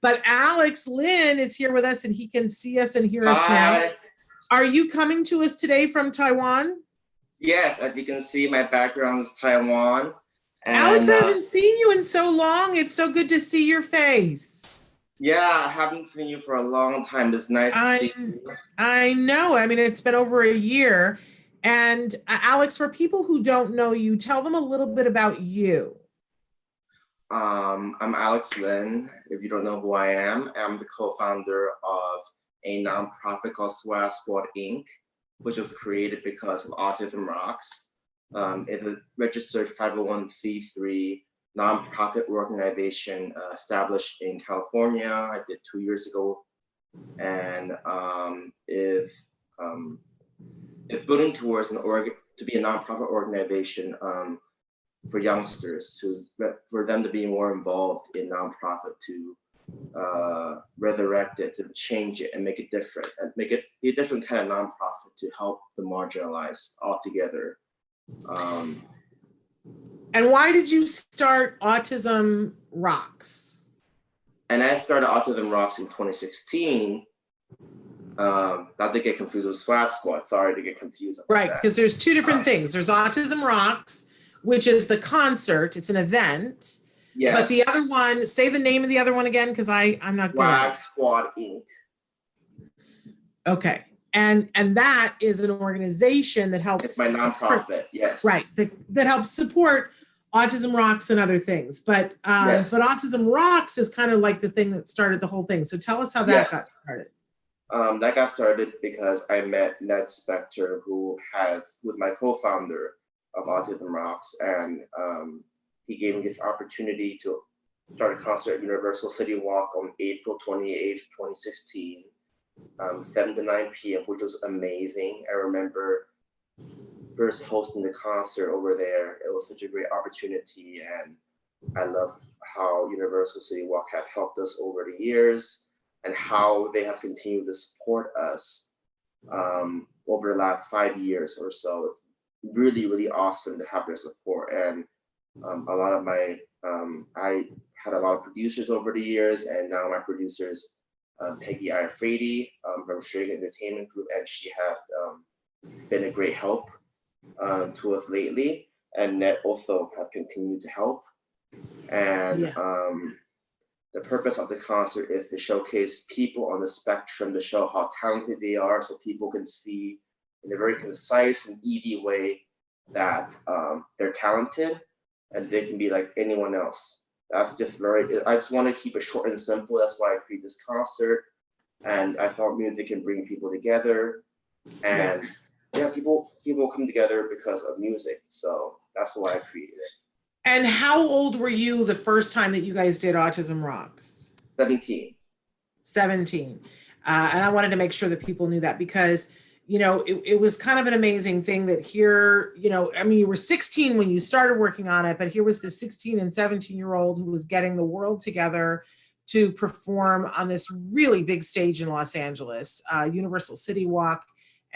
But Alex Lin is here with us and he can see us and hear us now. Hi. Are you coming to us today from Taiwan? Yes, as you can see, my background is Taiwan. Alex, And I haven't seen you in so long. It's so good to see your face. yeah, I haven't seen you for a long time. It's nice to see you. I know. I mean, it's been over a year. And Alex, for people who don't know you, tell them a little bit about you. I'm Alex Lin. If you don't know who I am, I'm the co-founder of a nonprofit called Swag Squad Inc., which was created because of Autism Rocks. It's a registered 501c3 nonprofit organization established in California. I did 2 years ago, and is building towards to be a nonprofit organization for youngsters, for them to be more involved in nonprofit, to resurrect it, to change it and make it different, and make it be a different kind of nonprofit to help the marginalized altogether. And why did you start Autism Rocks? And I started Autism Rocks in 2016. Not to get confused with Swag Squad. Sorry to get confused. Right, because there's two different things. There's Autism Rocks, which is the concert. It's an event. Yes. But the other one, say the name of the other one again, because I'm not good. Swag Squad Inc. Okay. And that is an organization that helps. It's my nonprofit, yes. Right, that helps support Autism Rocks and other things. But yes. But Autism Rocks is kind of like the thing that started the whole thing. So tell us how that got started. That got started because I met Ned Spector, who was my co-founder of Autism Rocks, and he gave me this opportunity to start a concert at Universal City Walk on April 28th, 2016, 7 to 9 p.m., which was amazing. I remember first hosting the concert over there. It was such a great opportunity, and I love how Universal City Walk has helped us over the years, and how they have continued to support us over the last 5 years or so. It's really, really awesome to have their support. And a lot of my, I had a lot of producers over the years, and now my producers, Peggy Iafredi from Straight Entertainment Group, and she has been a great help to us lately. And Ned also have continued to help. And yes. The purpose of the concert is to showcase people on the spectrum, to show how talented they are, so people can see in a very concise and easy way that they're talented and they can be like anyone else. That's just I just want to keep it short and simple. That's why I created this concert. And I thought music can bring people together. And yeah, people come together because of music. So that's why I created it. And how old were you the first time that you guys did Autism Rocks? 17. 17. And I wanted to make sure that people knew that, because, you know, it was kind of an amazing thing that here, you know, I mean, you were 16 when you started working on it, but here was the 16 and 17-year-old who was getting the world together to perform on this really big stage in Los Angeles, Universal City Walk.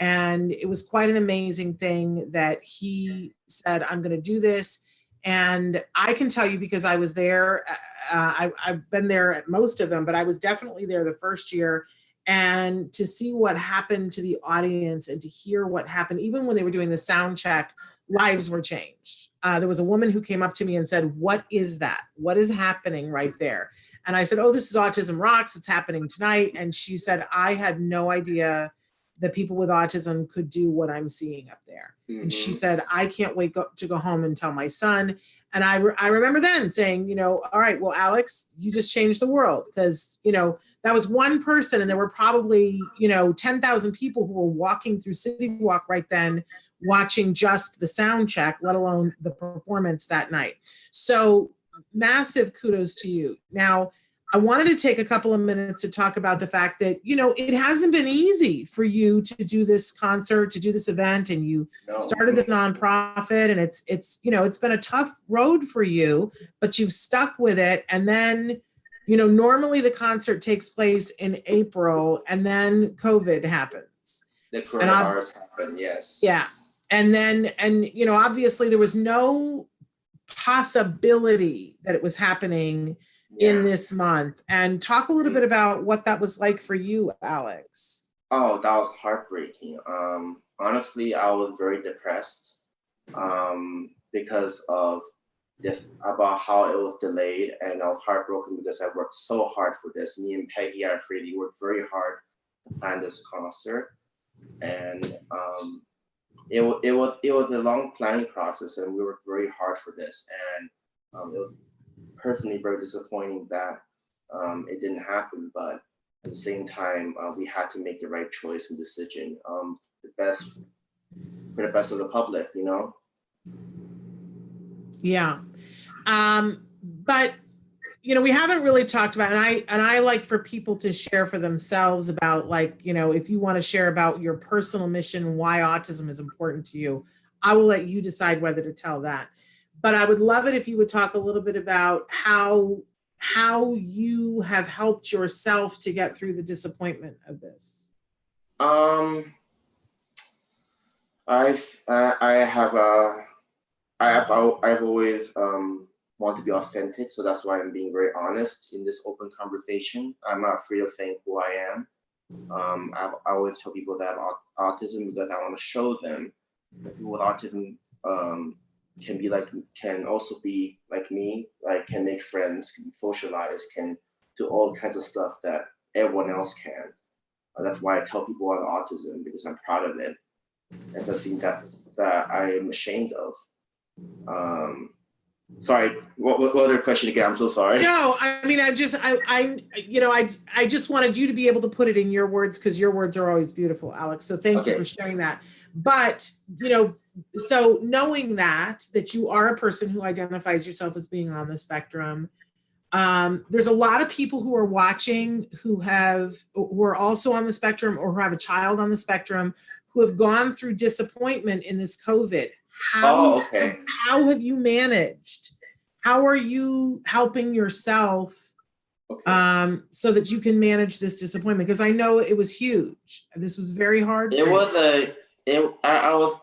And it was quite an amazing thing that he said, I'm going to do this. And I can tell you, because I was there, I've been there at most of them, but I was definitely there the first year. And to see what happened to the audience and to hear what happened, even when they were doing the sound check, lives were changed. There was a woman who came up to me and said, what is that? What is happening right there? And I said, oh, this is Autism Rocks. It's happening tonight. And she said, I had no idea that people with autism could do what I'm seeing up there. Mm-hmm. And she said, I can't wait to go home and tell my son. And I remember then saying, you know, all right, well, Alex, you just changed the world, because, you know, that was one person, and there were probably, you know, 10,000 people who were walking through City Walk right then, watching just the sound check, let alone the performance that night. So massive kudos to you. Now, I wanted to take a couple of minutes to talk about the fact that, you know, it hasn't been easy for you to do this concert, to do this event, and you started the nonprofit, and it's, you know, it's been a tough road for you, but you've stuck with it. And then, you know, normally the concert takes place in April, and then COVID happens. The coronavirus happened, yes. Yeah. And then, you know, obviously there was no possibility that it was happening in this month, and talk a little bit about what that was like for you, Alex. Oh, that was heartbreaking. Honestly, I was very depressed because of this, about how it was delayed, and I was heartbroken because I worked so hard for this. Me and Peggy, our Freddie, worked very hard to plan this concert, and it was a long planning process, and we worked very hard for this, and it was personally very disappointing that it didn't happen, but at the same time, we had to make the right choice and decision, the best for the best of the public, you know? Yeah. But you know, we haven't really talked about, and I like for people to share for themselves about, like, you know, if you want to share about your personal mission, why autism is important to you, I will let you decide whether to tell that. But I would love it if you would talk a little bit about how you have helped yourself to get through the disappointment of this. Um, I've always want to be authentic, so that's why I'm being very honest in this open conversation. I'm not afraid of saying who I am. I always tell people that I have autism because I want to show them that people with autism can also be like me, like can make friends, can socialize, can do all kinds of stuff that everyone else can. That's why I tell people I have autism, because I'm proud of it, and the thing that I am ashamed of. Sorry, what was the other question again? I'm so sorry. No, I mean, I just wanted you to be able to put it in your words, because your words are always beautiful, Alex. So thank you for sharing that. But, you know, so knowing that you are a person who identifies yourself as being on the spectrum, there's a lot of people who are watching who are also on the spectrum, or who have a child on the spectrum, who have gone through disappointment in this COVID. How have you managed? How are you helping yourself so that you can manage this disappointment? Because I know it was huge. This was very hard. I was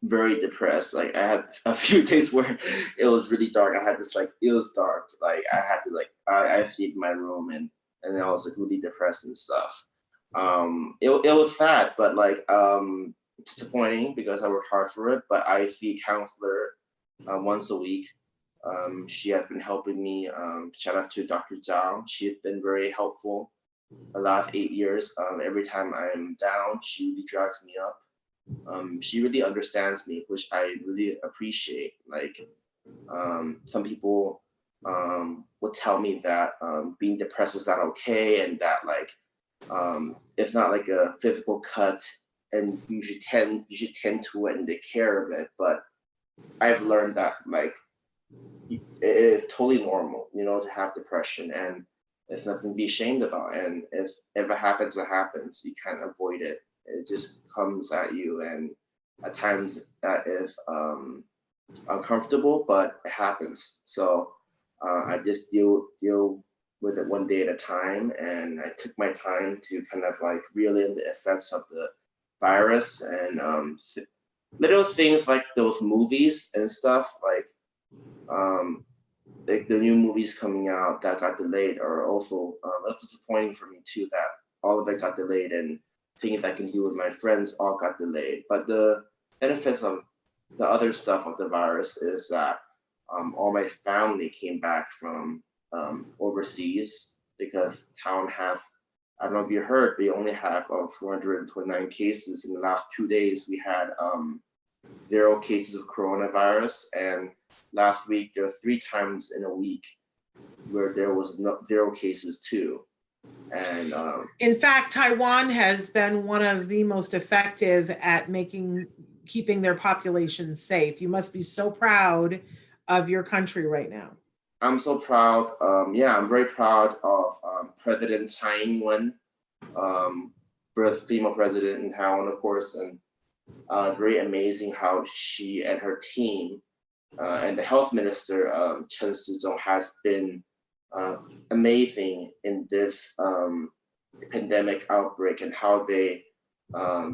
very depressed. Like, I had a few days where it was really dark. I had this, like, it was dark. Like, I had to, like, I sleep in my room, and then I was, like, really depressed and stuff. It was sad, but, like, disappointing because I worked hard for it. But I see a counselor once a week. She has been helping me. Shout out to Dr. Zhang. She has been very helpful the last 8 years. Every time I'm down, she really drags me up. She really understands me, which I really appreciate. Like, some people would tell me that being depressed is not okay, and that, like, it's not like a physical cut, and you should tend to it and take care of it. But I've learned that, like, it is totally normal, you know, to have depression, and it's nothing to be ashamed about. And if it happens, it happens. You can't avoid it. It just comes at you, and at times that is uncomfortable, but it happens. So I just deal with it one day at a time, and I took my time to kind of, like, reel in the effects of the virus, and little things like those movies and stuff, like the new movies coming out that got delayed are also that's disappointing for me too, that all of it got delayed, and things I can do with my friends all got delayed. But the benefits of the other stuff of the virus is that all my family came back from overseas, because Taiwan have, I don't know if you heard, they only have 429 cases. In the last 2 days, we had 0 cases of coronavirus, and last week there were 3 times in a week where there was 0 cases too. And in fact, Taiwan has been one of the most effective at keeping their population safe. You must be so proud of your country right now. I'm so proud. I'm very proud of President Tsai Ing-wen, first female president in Taiwan, of course, and very amazing how she and her team and the health minister, Chen Shizhong, has been amazing in this pandemic outbreak, and how they, I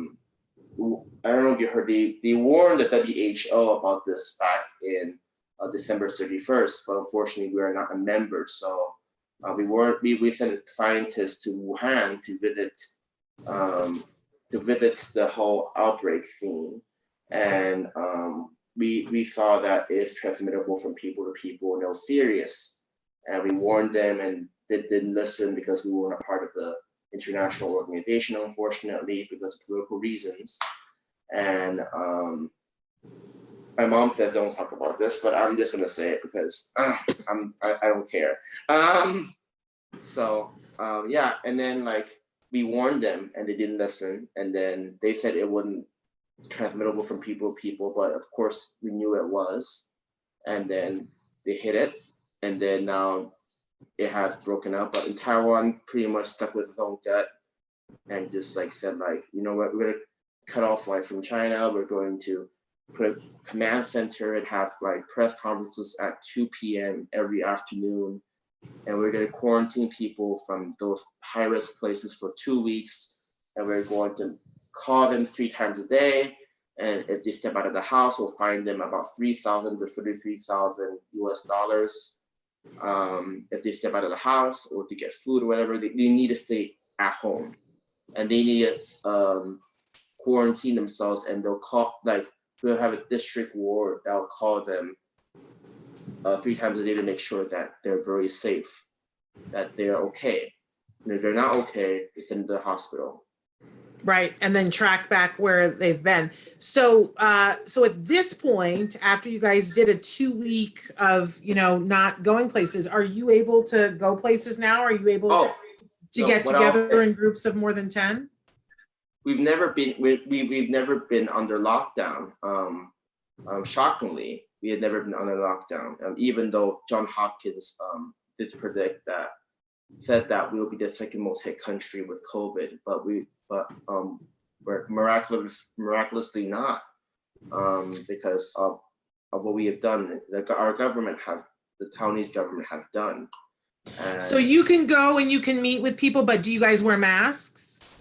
don't know if you heard, they warned the WHO about this back in December 31st, but unfortunately we are not a member. So we sent scientists to Wuhan to visit the whole outbreak scene, and we saw that it's transmittable from people to people, and it was serious. And we warned them, and they didn't listen because we weren't a part of the international organization, unfortunately, because of political reasons. And my mom says don't talk about this, but I'm just gonna say it because I don't care. Yeah, and then like we warned them and they didn't listen, and then they said it wasn't transmittable from people to people, but of course we knew it was, and then they hit it, and then now it has broken up. But in Taiwan, pretty much stuck with its own gut and just like said like, you know what, we're gonna cut off like from China. We're going to put a command center and have like press conferences at 2 p.m. every afternoon. And we're going to quarantine people from those high risk places for 2 weeks. And we're going to call them 3 times a day. And if they step out of the house, we'll fine them about $3,000 to $33,000 US. If they step out of the house or to get food or whatever, they need to stay at home. And they need to quarantine themselves, and they'll call, like, we'll have a district ward that'll call them 3 times a day to make sure that they're very safe, that they're okay. And if they're not okay, it's in the hospital. Right, and then track back where they've been. So so at this point, after you guys did a 2 week of, you know, not going places, are you able to go places now? Are you able to get together in groups of more than 10? We've never been under lockdown. Shockingly, we had never been under lockdown, even though John Hopkins did predict that, said that we will be the second most hit country with COVID, but we're miraculously not, because of what we have done. Our government the Taiwanese government have done. And so you can go and you can meet with people, but do you guys wear masks?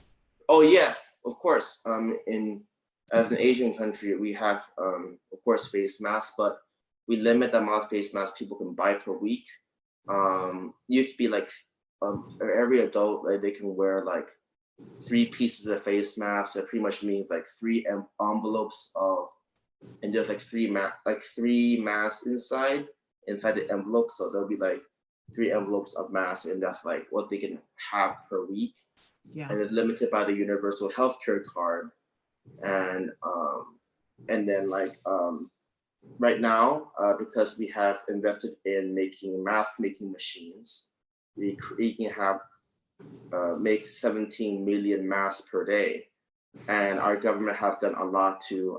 Oh yes, of course. As an Asian country, we have of course face masks, but we limit the amount of face masks people can buy per week. Used to be like for every adult, like they can wear like 3 pieces of face masks. That pretty much means like 3 envelopes of, and there's like 3 masks inside the envelope. So there'll be like 3 envelopes of masks, and that's like what they can have per week. Yeah. And it's limited by the universal healthcare card. And then like right now, because we have invested in making mask making machines, we can have make 17 million masks per day. And our government has done a lot to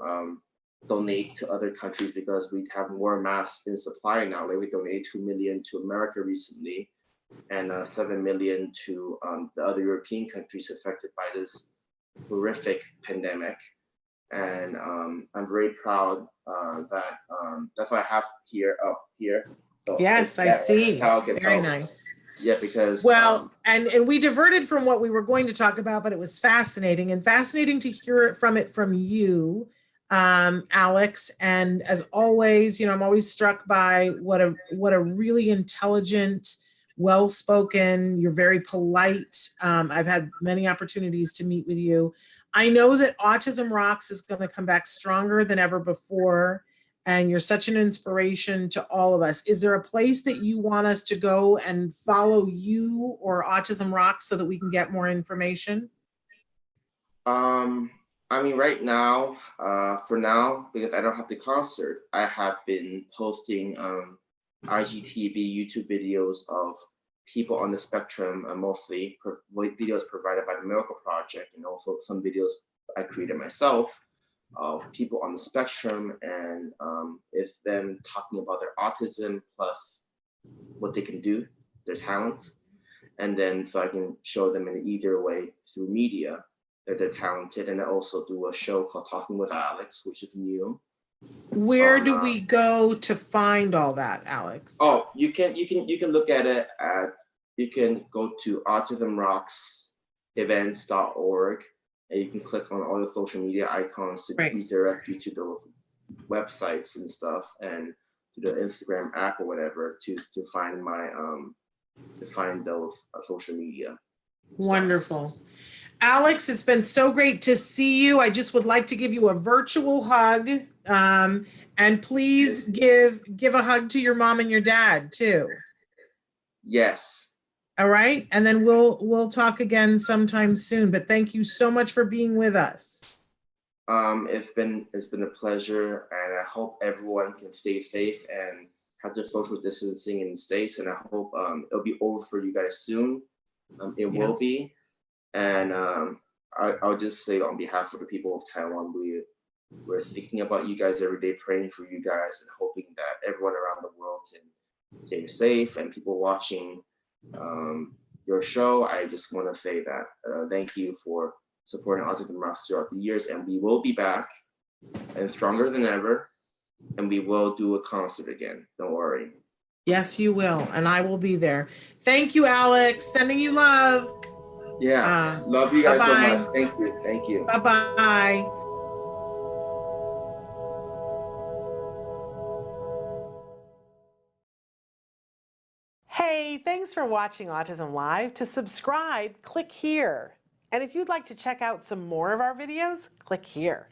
donate to other countries, because we have more masks in supply now. Like we donated 2 million to America recently, and 7 million to the other European countries affected by this horrific pandemic. And I'm very proud that that's what I have here up here. So yes, I see. Very nice. Yeah, because well, and we diverted from what we were going to talk about, but it was fascinating to hear it from you, Alex. And as always, you know, I'm always struck by what a really intelligent, well-spoken, you're very polite. I've had many opportunities to meet with you. I know that Autism Rocks is going to come back stronger than ever before, and you're such an inspiration to all of us. Is there a place that you want us to go and follow you or Autism Rocks so that we can get more information? I mean, right now, for now, because I don't have the concert, I have been posting IGTV YouTube videos of people on the spectrum, mostly videos provided by the Miracle Project, and also some videos I created myself of people on the spectrum, and it's them talking about their autism plus what they can do, their talent, and then so I can show them in either way through media that they're talented. And I also do a show called Talking with Alex, which is new. Where do we go to find all that, Alex? Oh, you can look at it you can go to autismrocksevents.org, and you can click on all the social media icons to redirect you to those websites and stuff. And the Instagram app or whatever to find my to find those social media. Wonderful. Alex, it's been so great to see you. I just would like to give you a virtual hug. And please give a hug to your mom and your dad too. Yes. All right. And then we'll talk again sometime soon. But thank you so much for being with us. It's been a pleasure, and I hope everyone can stay safe and have the social distancing in the States. And I hope it'll be over for you guys soon. It will be. And I'll just say on behalf of the people of Taiwan, we're thinking about you guys every day, praying for you guys, and hoping that everyone around the world can stay safe. And people watching your show, I just want to say that thank you for supporting Autism Rocks throughout the years, and we will be back and stronger than ever, and we will do a concert again. Don't worry. Yes, you will, and I will be there. Thank you, Alex. Sending you love. Yeah, love you guys bye-bye. so much. Thank you. Thank you. Bye-bye. Hey, thanks for watching Autism Live. To subscribe, click here. And if you'd like to check out some more of our videos, click here.